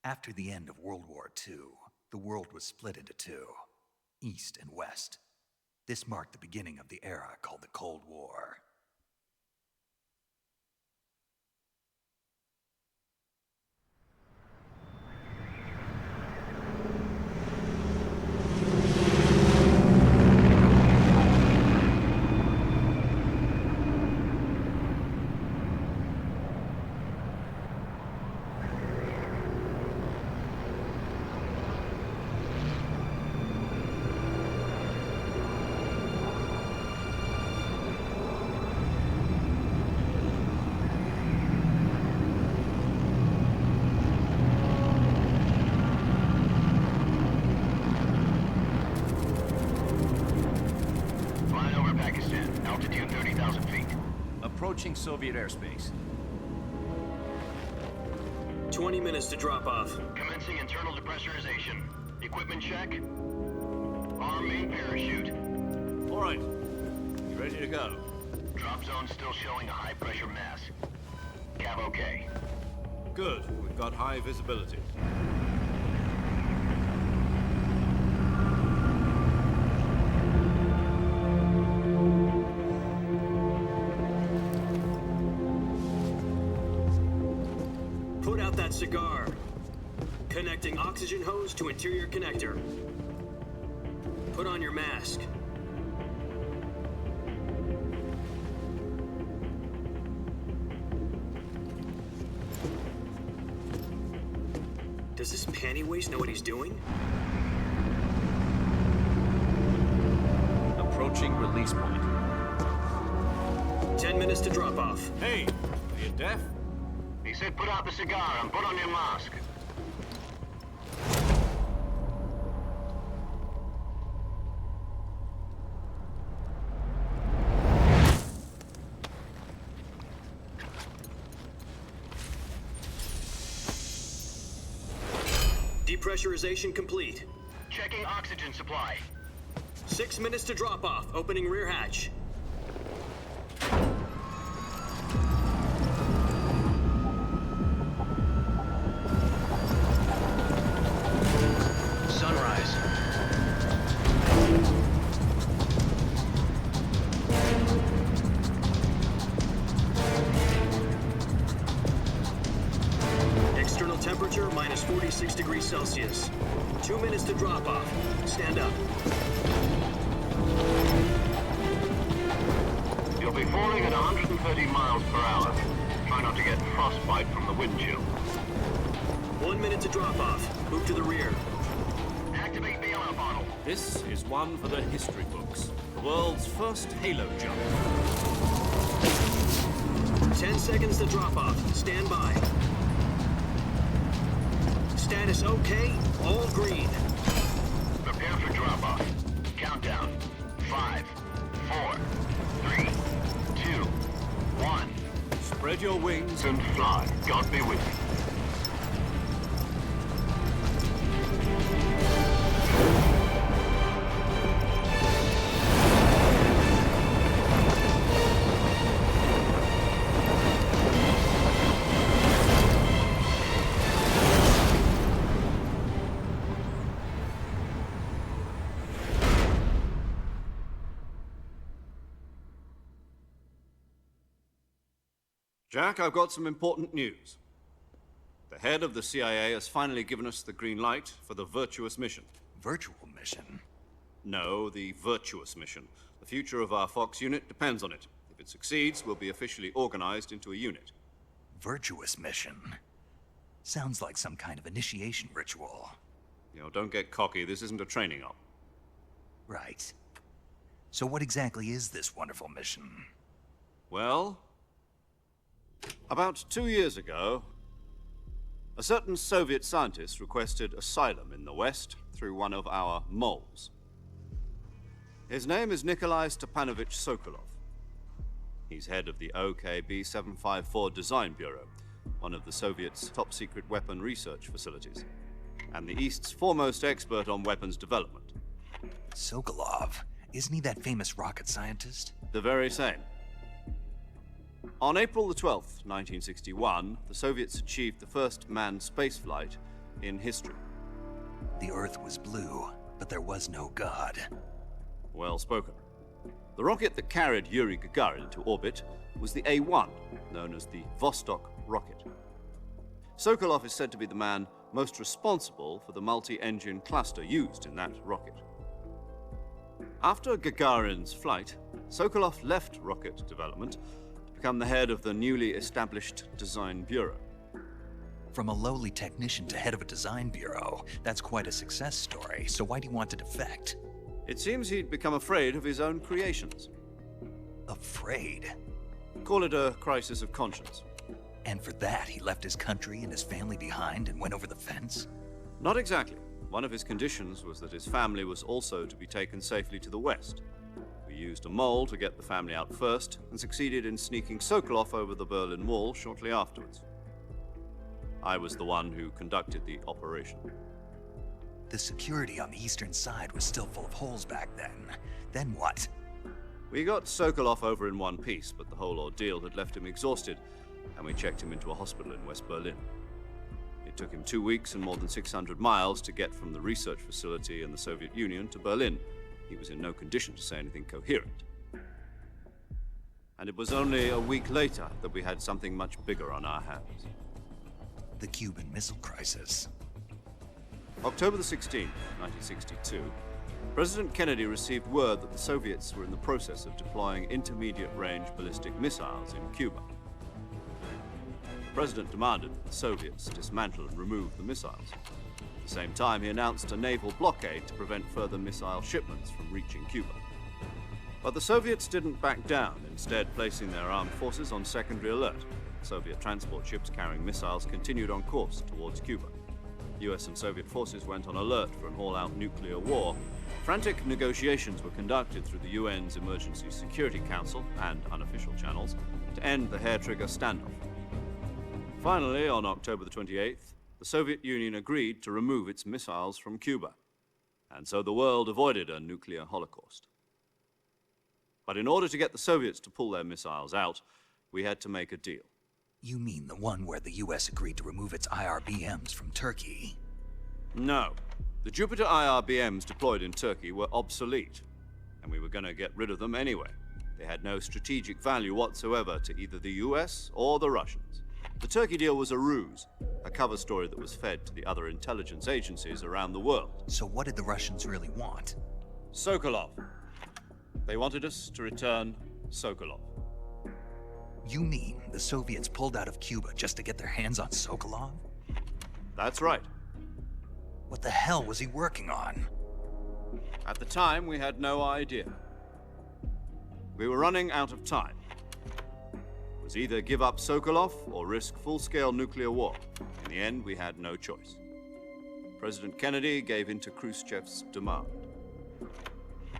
After the end of World War II, the world was split into two, East and West. This marked the beginning of the era called the Cold War. Approaching Soviet airspace. 20 minutes to drop off. Commencing internal depressurization. Equipment check. Arm main parachute. All right. You ready to go? Drop zone still showing a high pressure mass. Cav okay. Good. We've got high visibility. Put out that cigar. Connecting oxygen hose to interior connector. Put on your mask. Does this panty waste know what he's doing? Approaching release point. 10 minutes to drop off. Hey, are you deaf? He said put out the cigar and put on your mask. Depressurization complete. Checking oxygen supply. 6 minutes to drop off. Opening rear hatch. Sunrise. External temperature minus 46 degrees Celsius. 2 minutes to drop off. Stand up. You'll be falling at 130 miles per hour. Try not to get frostbite from the wind chill. 1 minute to drop off. Move to the rear. Activate bailout bottle. This is one for the history books. The world's first halo jump. 10 seconds to drop off. Stand by. Status okay. All green. Prepare for drop off. Countdown. 5, 4, 3, 2, 1. Spread your wings And fly. God be with you. Jack, I've got some important news. The head of the CIA has finally given us the green light for the virtuous mission. Virtual mission? No, the virtuous mission. The future of our Fox unit depends on it. If it succeeds, we'll be officially organized into a unit. Virtuous mission? Sounds like some kind of initiation ritual. You know, don't get cocky. This isn't a training op. Right. So what exactly is this wonderful mission? Well, about 2 years ago, a certain Soviet scientist requested asylum in the West through one of our moles. His name is Nikolai Stepanovich Sokolov. He's head of the OKB 754 Design Bureau, one of the Soviets' top-secret weapon research facilities, and the East's foremost expert on weapons development. Sokolov? Isn't he that famous rocket scientist? The very same. On April the 12th, 1961, the Soviets achieved the first manned spaceflight in history. The Earth was blue, but there was no God. Well spoken. The rocket that carried Yuri Gagarin into orbit was the A-1, known as the Vostok rocket. Sokolov is said to be the man most responsible for the multi-engine cluster used in that rocket. After Gagarin's flight, Sokolov left rocket development to become the head of the newly established Design Bureau. From a lowly technician to head of a design bureau, that's quite a success story, so why do you want to defect? It seems he'd become afraid of his own creations. Afraid? Call it a crisis of conscience. And for that, he left his country and his family behind and went over the fence? Not exactly. One of his conditions was that his family was also to be taken safely to the west. We used a mole to get the family out first and succeeded in sneaking Sokolov over the Berlin Wall shortly afterwards. I was the one who conducted the operation. The security on the eastern side was still full of holes back then. Then what? We got Sokolov over in one piece, but the whole ordeal had left him exhausted, and we checked him into a hospital in West Berlin. It took him 2 weeks and more than 600 miles to get from the research facility in the Soviet Union to Berlin. He was in no condition to say anything coherent. And it was only a week later that we had something much bigger on our hands. The Cuban Missile Crisis. October the 16th, 1962, President Kennedy received word that the Soviets were in the process of deploying intermediate-range ballistic missiles in Cuba. The President demanded that the Soviets dismantle and remove the missiles. At the same time, he announced a naval blockade to prevent further missile shipments from reaching Cuba. But the Soviets didn't back down, instead placing their armed forces on secondary alert. Soviet transport ships carrying missiles continued on course towards Cuba. US and Soviet forces went on alert for an all-out nuclear war. Frantic negotiations were conducted through the UN's Emergency Security Council and unofficial channels to end the hair-trigger standoff. Finally, on October the 28th, the Soviet Union agreed to remove its missiles from Cuba, and so the world avoided a nuclear holocaust. But in order to get the Soviets to pull their missiles out, we had to make a deal. You mean the one where the US agreed to remove its IRBMs from Turkey? No. The Jupiter IRBMs deployed in Turkey were obsolete, and we were going to get rid of them anyway. They had no strategic value whatsoever to either the US or the Russians. The Turkey deal was a ruse, a cover story that was fed to the other intelligence agencies around the world. So what did the Russians really want? Sokolov. They wanted us to return Sokolov. You mean the Soviets pulled out of Cuba just to get their hands on Sokolov? That's right. What the hell was he working on? At the time, we had no idea. We were running out of time. It was either give up Sokolov or risk full-scale nuclear war. In the end, we had no choice. President Kennedy gave in to Khrushchev's demand.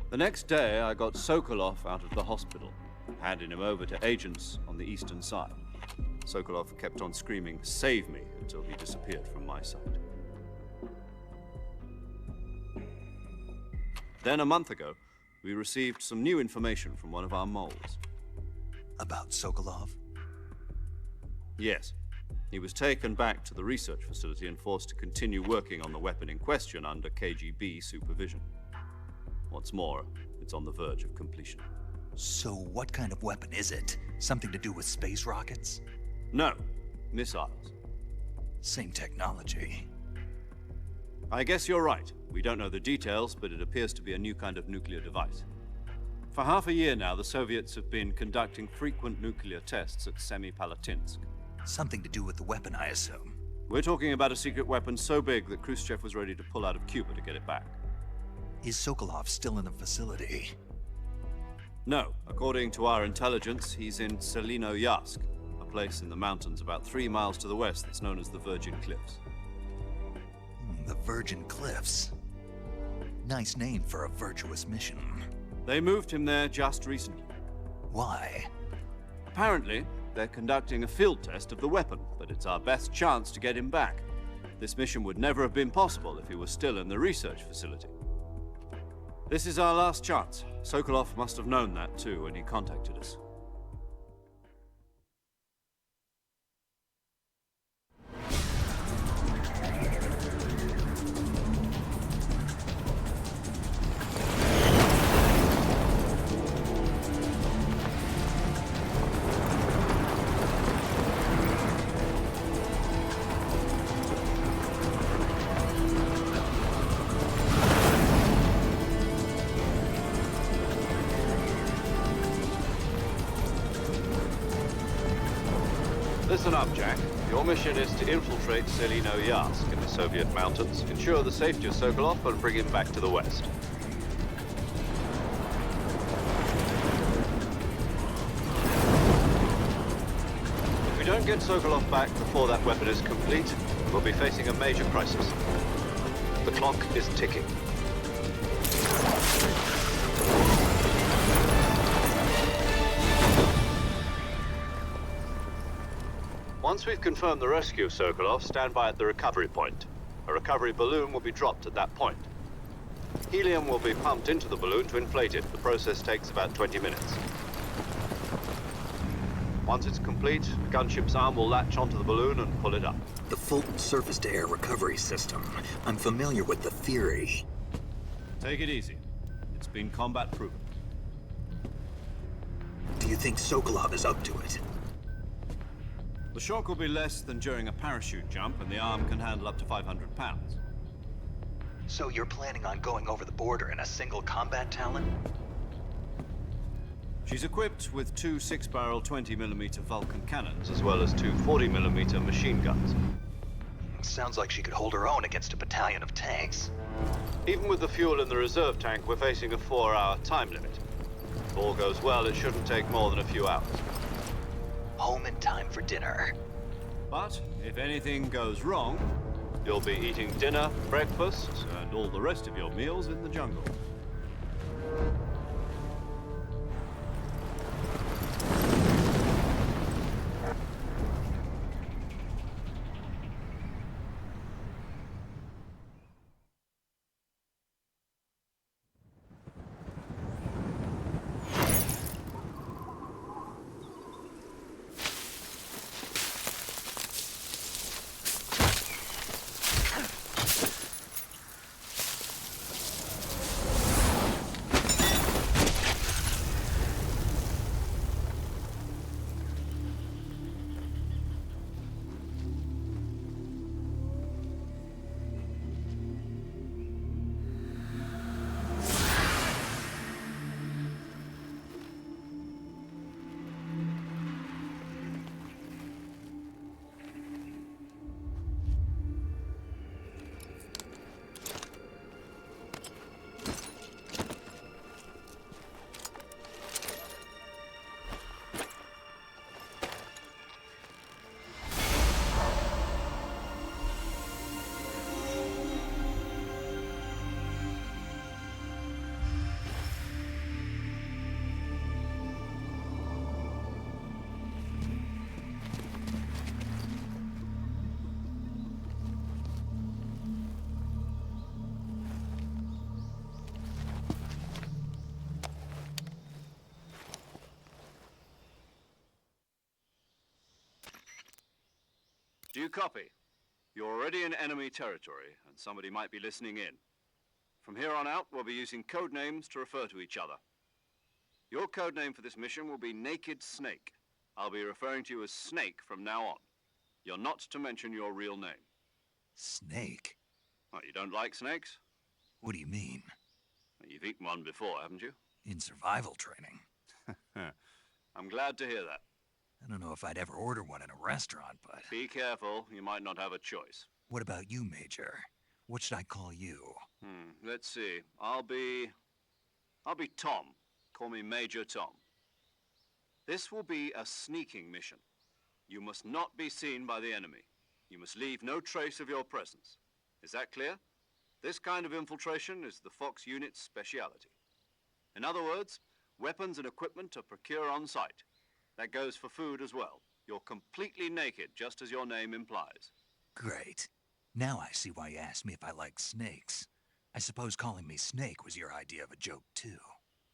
The next day, I got Sokolov out of the hospital, handing him over to agents on the eastern side. Sokolov kept on screaming, "Save me," until he disappeared from my sight. Then a month ago, we received some new information from one of our moles. About Sokolov? Yes. He was taken back to the research facility and forced to continue working on the weapon in question under KGB supervision. What's more, it's on the verge of completion. So what kind of weapon is it? Something to do with space rockets? No, missiles. Same technology. I guess you're right. We don't know the details, but it appears to be a new kind of nuclear device. For half a year now, the Soviets have been conducting frequent nuclear tests at Semipalatinsk. Something to do with the weapon, I assume. We're talking about a secret weapon so big that Khrushchev was ready to pull out of Cuba to get it back. Is Sokolov still in the facility? No. According to our intelligence, he's in Selino-Yarsk, a place in the mountains about 3 miles to the west that's known as the Virgin Cliffs. The Virgin Cliffs. Nice name for a virtuous mission. They moved him there just recently. Why? Apparently, they're conducting a field test of the weapon, but it's our best chance to get him back. This mission would never have been possible if he was still in the research facility. This is our last chance. Sokolov must have known that too when he contacted us. Listen up, Jack. Your mission is to infiltrate Selino Yask in the Soviet mountains, ensure the safety of Sokolov, and bring him back to the West. If we don't get Sokolov back before that weapon is complete, we'll be facing a major crisis. The clock is ticking. Once we've confirmed the rescue of Sokolov, stand by at the recovery point. A recovery balloon will be dropped at that point. Helium will be pumped into the balloon to inflate it. The process takes about 20 minutes. Once it's complete, the gunship's arm will latch onto the balloon and pull it up. The Fulton surface-to-air recovery system. I'm familiar with the theory. Take it easy. It's been combat proven. Do you think Sokolov is up to it? The shock will be less than during a parachute jump, and the arm can handle up to 500 pounds. So you're planning on going over the border in a single combat Talon? She's equipped with two 6-barrel 20mm Vulcan cannons, as well as two 40mm machine guns. Sounds like she could hold her own against a battalion of tanks. Even with the fuel in the reserve tank, we're facing a 4-hour time limit. If all goes well, it shouldn't take more than a few hours. Home in time for dinner. But if anything goes wrong, you'll be eating dinner, breakfast, and all the rest of your meals in the jungle. Do you copy? You're already in enemy territory, and somebody might be listening in. From here on out, we'll be using code names to refer to each other. Your code name for this mission will be Naked Snake. I'll be referring to you as Snake from now on. You're not to mention your real name. Snake? Oh, you don't like snakes? What do you mean? You've eaten one before, haven't you? In survival training? I'm glad to hear that. I don't know if I'd ever order one in a restaurant, but... Be careful, you might not have a choice. What about you, Major? What should I call you? Let's see. I'll be Tom. Call me Major Tom. This will be a sneaking mission. You must not be seen by the enemy. You must leave no trace of your presence. Is that clear? This kind of infiltration is the Fox unit's speciality. In other words, weapons and equipment are procured on site. That goes for food as well. You're completely naked, just as your name implies. Great. Now I see why you asked me if I like snakes. I suppose calling me Snake was your idea of a joke, too.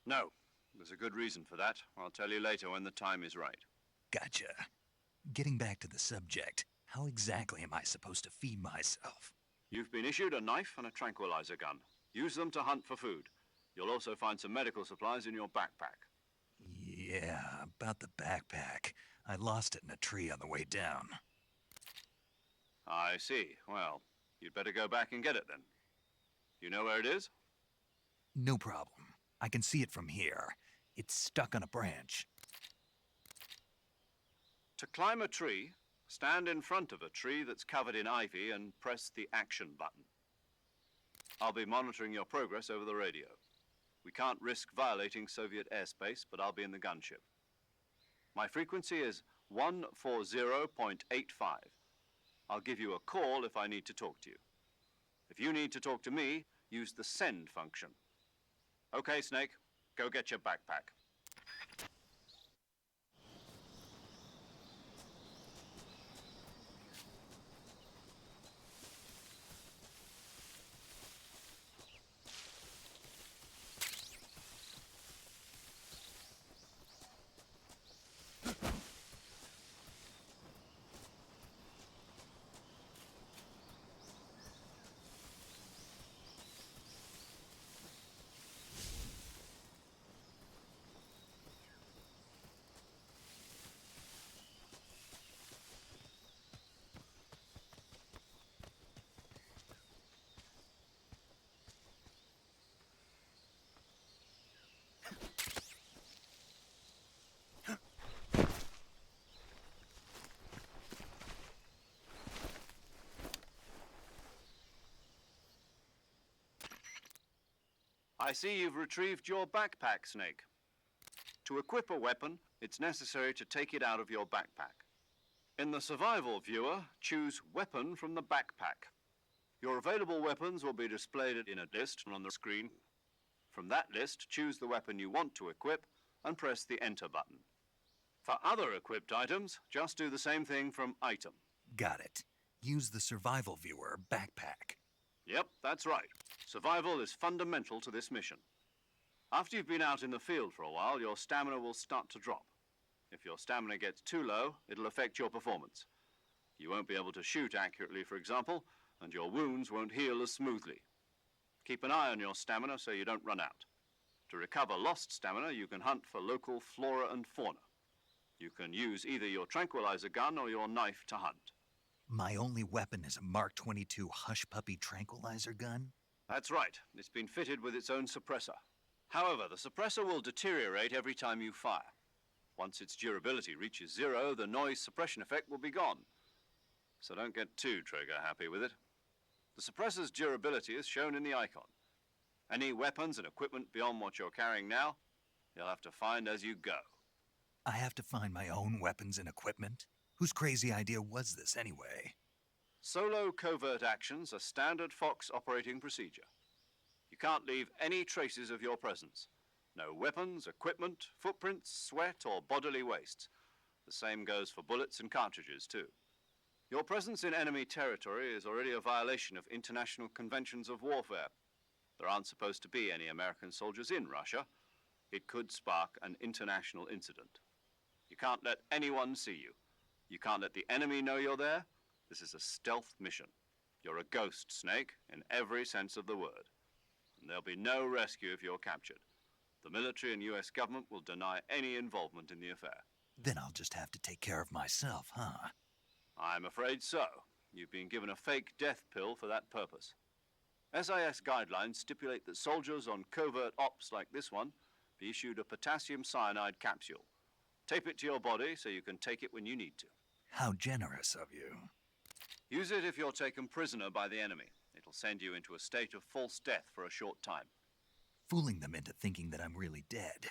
No. There's a good reason for that. I'll tell you later when the time is right. Gotcha. Getting back to the subject, how exactly am I supposed to feed myself? You've been issued a knife and a tranquilizer gun. Use them to hunt for food. You'll also find some medical supplies in your backpack. Yeah, about the backpack. I lost it in a tree on the way down. I see. Well, you'd better go back and get it then. You know where it is? No problem. I can see it from here. It's stuck on a branch. To climb a tree, Stand in front of a tree that's covered in ivy and press the action button. I'll be monitoring your progress over the radio. We can't risk violating Soviet airspace, but I'll be in the gunship. My frequency is 140.85. I'll give you a call if I need to talk to you. If you need to talk to me, use the send function. Okay, Snake, go get your backpack. I see you've retrieved your backpack, Snake. To equip a weapon, it's necessary to take it out of your backpack. In the survival viewer, choose Weapon from the backpack. Your available weapons will be displayed in a list on the screen. From that list, choose the weapon you want to equip and press the Enter button. For other equipped items, just do the same thing from Item. Got it. Use the survival viewer backpack. Yep, that's right. Survival is fundamental to this mission. After you've been out in the field for a while, your stamina will start to drop. If your stamina gets too low, it'll affect your performance. You won't be able to shoot accurately, for example, and your wounds won't heal as smoothly. Keep an eye on your stamina so you don't run out. To recover lost stamina, you can hunt for local flora and fauna. You can use either your tranquilizer gun or your knife to hunt. My only weapon is a Mark 22 Hush Puppy tranquilizer gun? That's right. It's been fitted with its own suppressor. However, the suppressor will deteriorate every time you fire. Once its durability reaches 0, the noise suppression effect will be gone. So don't get too trigger happy with it. The suppressor's durability is shown in the icon. Any weapons and equipment beyond what you're carrying now, you'll have to find as you go. I have to find my own weapons and equipment? Whose crazy idea was this anyway? Solo covert actions are standard Fox operating procedure. You can't leave any traces of your presence. No weapons, equipment, footprints, sweat, or bodily wastes. The same goes for bullets and cartridges, too. Your presence in enemy territory is already a violation of international conventions of warfare. There aren't supposed to be any American soldiers in Russia. It could spark an international incident. You can't let anyone see you. You can't let the enemy know you're there. This is a stealth mission. You're a ghost, Snake, in every sense of the word. And there'll be no rescue if you're captured. The military and US government will deny any involvement in the affair. Then I'll just have to take care of myself, huh? I'm afraid so. You've been given a fake death pill for that purpose. SIS guidelines stipulate that soldiers on covert ops like this one be issued a potassium cyanide capsule. Tape it to your body so you can take it when you need to. How generous of you. Use it if you're taken prisoner by the enemy. It'll send you into a state of false death for a short time. Fooling them into thinking that I'm really dead.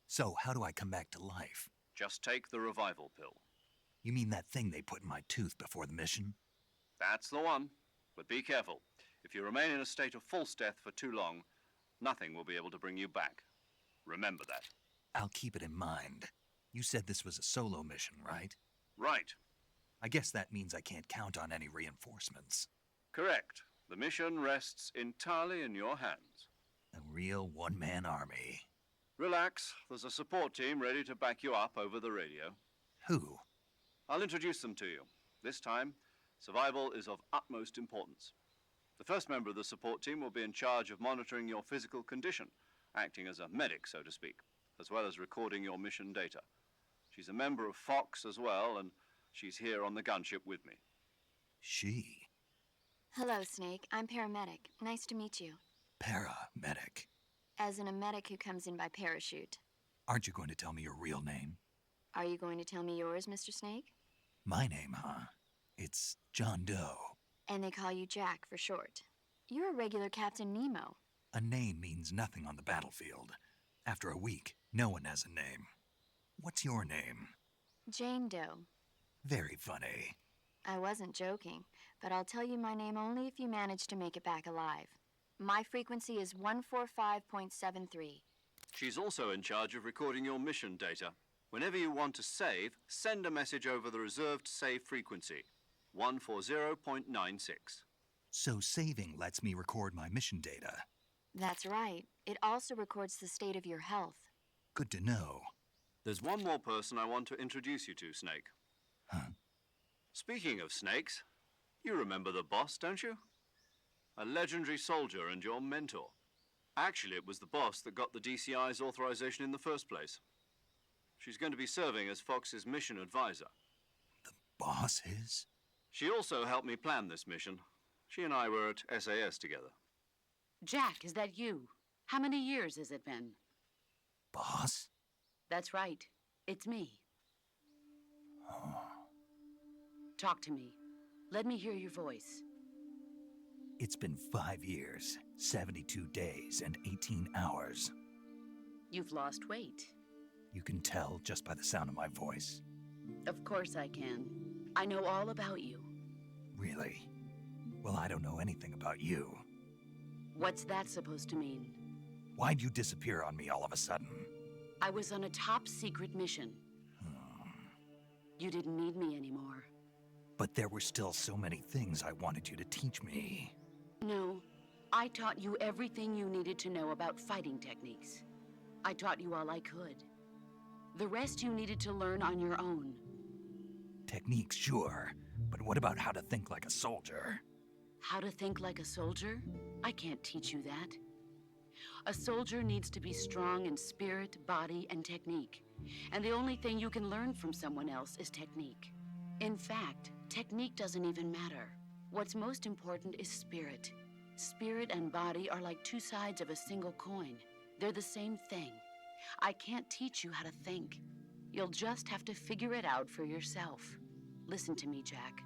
So how do I come back to life? Just take the revival pill. You mean that thing they put in my tooth before the mission? That's the one. But be careful. If you remain in a state of false death for too long, nothing will be able to bring you back. Remember that. I'll keep it in mind. You said this was a solo mission, right? Right. I guess that means I can't count on any reinforcements. Correct. The mission rests entirely in your hands. A real one-man army. Relax. There's a support team ready to back you up over the radio. Who? I'll introduce them to you. This time, survival is of utmost importance. The first member of the support team will be in charge of monitoring your physical condition, acting as a medic, so to speak, as well as recording your mission data. She's a member of Fox as well, and she's here on the gunship with me. She? Hello, Snake. I'm paramedic. Nice to meet you. Paramedic. As in a medic who comes in by parachute. Aren't you going to tell me your real name? Are you going to tell me yours, Mr. Snake? My name, huh? It's John Doe. And they call you Jack for short. You're a regular Captain Nemo. A name means nothing on the battlefield. After a week, no one has a name. What's your name? Jane Doe. Very funny. I wasn't joking, but I'll tell you my name only if you manage to make it back alive. My frequency is 145.73. She's also in charge of recording your mission data. Whenever you want to save, send a message over the reserved save frequency, 140.96. So saving lets me record my mission data. That's right. It also records the state of your health. Good to know. There's one more person I want to introduce you to, Snake. Huh? Speaking of snakes, you remember the boss, don't you? A legendary soldier and your mentor. Actually, it was the boss that got the DCI's authorization in the first place. She's going to be serving as Fox's mission advisor. The boss is? She also helped me plan this mission. She and I were at SAS together. Jack, is that you? How many years has it been? Boss? That's right. It's me. Oh. Talk to me. Let me hear your voice. It's been 5 years, 72 days, and 18 hours. You've lost weight. You can tell just by the sound of my voice. Of course I can. I know all about you. Really? Well, I don't know anything about you. What's that supposed to mean? Why'd you disappear on me all of a sudden? I was on a top-secret mission. You didn't need me anymore. But there were still so many things I wanted you to teach me. No, I taught you everything you needed to know about fighting techniques. I taught you all I could. The rest you needed to learn on your own. Techniques, sure. But what about how to think like a soldier? How to think like a soldier? I can't teach you that. A soldier needs to be strong in spirit, body, and technique. And the only thing you can learn from someone else is technique. In fact, technique doesn't even matter. What's most important is spirit. Spirit and body are like two sides of a single coin. They're the same thing. I can't teach you how to think. You'll just have to figure it out for yourself. Listen to me, Jack.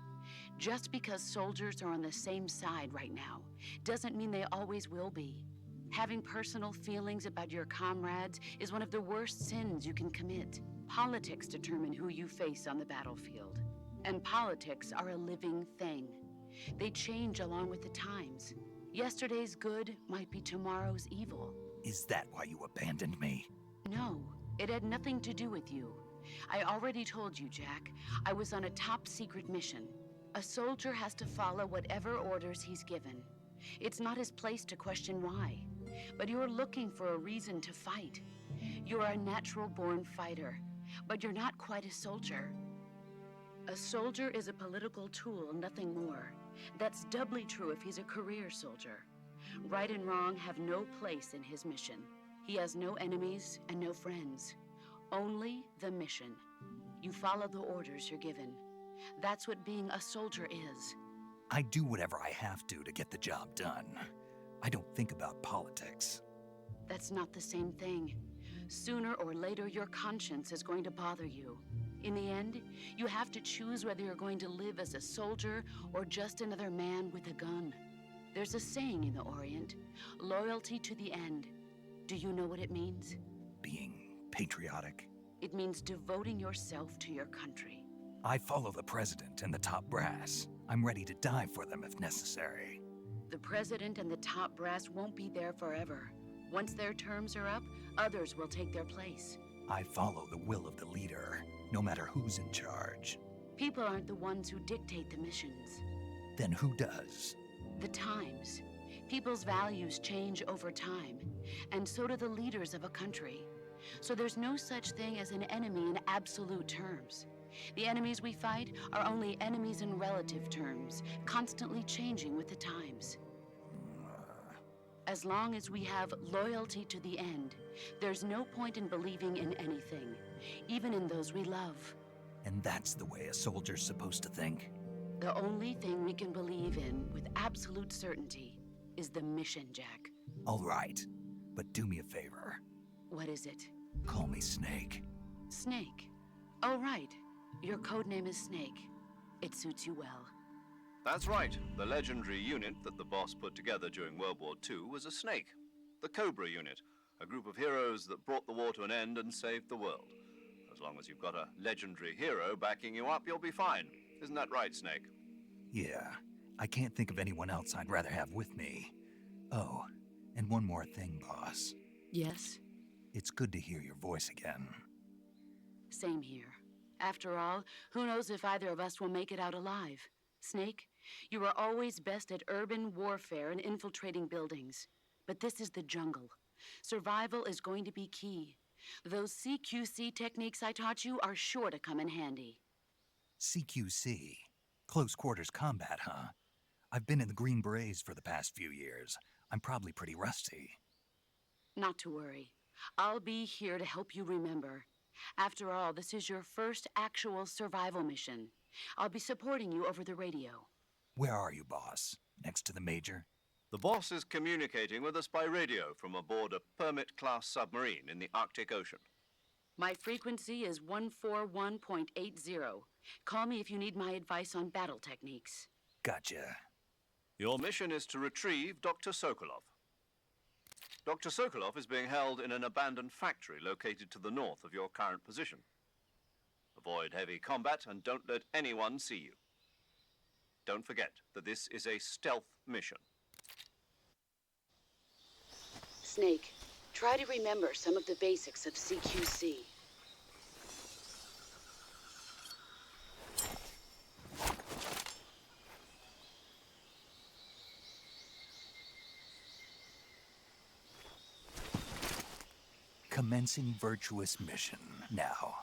Just because soldiers are on the same side right now doesn't mean they always will be. Having personal feelings about your comrades is one of the worst sins you can commit. Politics determine who you face on the battlefield. And politics are a living thing. They change along with the times. Yesterday's good might be tomorrow's evil. Is that why you abandoned me? No, it had nothing to do with you. I already told you, Jack. I was on a top-secret mission. A soldier has to follow whatever orders he's given. It's not his place to question why. But you're looking for a reason to fight. You're a natural-born fighter, but you're not quite a soldier. A soldier is a political tool, nothing more. That's doubly true if he's a career soldier. Right and wrong have no place in his mission. He has no enemies and no friends. Only the mission. You follow the orders you're given. That's what being a soldier is. I do whatever I have to get the job done. I don't think about politics. That's not the same thing. Sooner or later, your conscience is going to bother you. In the end, you have to choose whether you're going to live as a soldier or just another man with a gun. There's a saying in the Orient, loyalty to the end. Do you know what it means? Being patriotic. It means devoting yourself to your country. I follow the president and the top brass. I'm ready to die for them if necessary. The president and the top brass won't be there forever. Once their terms are up, others will take their place. I follow the will of the leader, no matter who's in charge. People aren't the ones who dictate the missions. Then who does? The times. People's values change over time, and so do the leaders of a country. So there's no such thing as an enemy in absolute terms. The enemies we fight are only enemies in relative terms, constantly changing with the times. As long as we have loyalty to the end, there's no point in believing in anything, even in those we love. And that's the way a soldier's supposed to think? The only thing we can believe in with absolute certainty is the mission, Jack. All right, but do me a favor. What is it? Call me Snake. Snake. Oh, right. Your codename is Snake. It suits you well. That's right. The legendary unit that the boss put together during World War II was a snake. The Cobra unit, a group of heroes that brought the war to an end and saved the world. As long as you've got a legendary hero backing you up, you'll be fine. Isn't that right, Snake? Yeah, I can't think of anyone else I'd rather have with me. Oh, and one more thing, boss. Yes? It's good to hear your voice again. Same here. After all, who knows if either of us will make it out alive? Snake, you are always best at urban warfare and infiltrating buildings. But this is the jungle. Survival is going to be key. Those CQC techniques I taught you are sure to come in handy. CQC? Close quarters combat, huh? I've been in the Green Berets for the past few years. I'm probably pretty rusty. Not to worry. I'll be here to help you remember. After all, this is your first actual survival mission. I'll be supporting you over the radio. Where are you, boss? Next to the Major? The boss is communicating with us by radio from aboard a Permit-class submarine in the Arctic Ocean. My frequency is 141.80. Call me if you need my advice on battle techniques. Gotcha. Your mission is to retrieve Dr. Sokolov. Dr. Sokolov is being held in an abandoned factory located to the north of your current position. Avoid heavy combat and don't let anyone see you. Don't forget that this is a stealth mission. Snake, try to remember some of the basics of CQC. Commencing virtuous mission now.